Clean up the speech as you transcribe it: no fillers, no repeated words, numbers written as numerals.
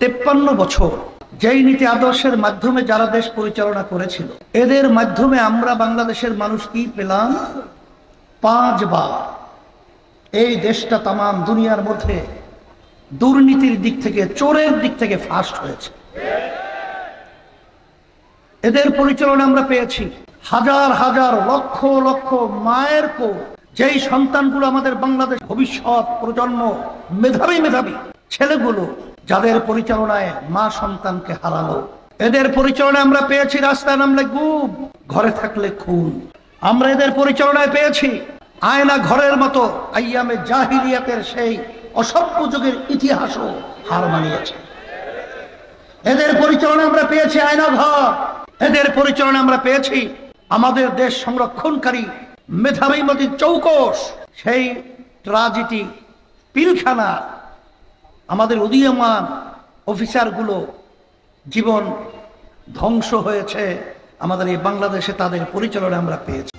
53 বছর যেই নীতি আদর্শের মাধ্যমে যারা দেশ পরিচালনা করেছিল, এদের মাধ্যমে আমরা বাংলাদেশের মানুষ কি পেলাম? 5 বার এই দেশটা তামাম দুনিয়ার মধ্যে দুর্নীতির দিক থেকে, চোরের দিক থেকে ফার্স্ট হয়েছে। এদের পরিচালনা আমরা পেয়েছি। হাজার হাজার লক্ষ লক্ষ মায়ের কোল, যেই সন্তানগুলো আমাদের বাংলাদেশ ভবিষ্যৎ প্রজন্ম, মেধাবী মেধাবী ছেলেগুলো, যাদের পরিচালনায় মা সন্তানকে হারালো। এদের পরিচালনায় আমরা পেয়েছি রাস্তায় নামলে গুম, ঘরে থাকলে খুন। আমরা এদের পরিচালনায় পেয়েছি আয়না ঘরের মতো আইয়ামে জাহিলিয়াতের সেই অসভ্য যুগের ইতিহাসও হার মানিয়েছে। এদের পরিচালনায় আমরা পেয়েছি আয়না ঘর। এদের পরিচালনায় আমরা পেয়েছি আমাদের দেশ সংরক্ষণকারী মেধাবী মতির চৌকস, সেই ট্রাজেডি পিলখানা আমাদের উদীয়মান অফিসারগুলো জীবন ধ্বংস হয়েছে। আমাদের এই বাংলাদেশে তাদের পরিচালনা আমরা পেয়েছি।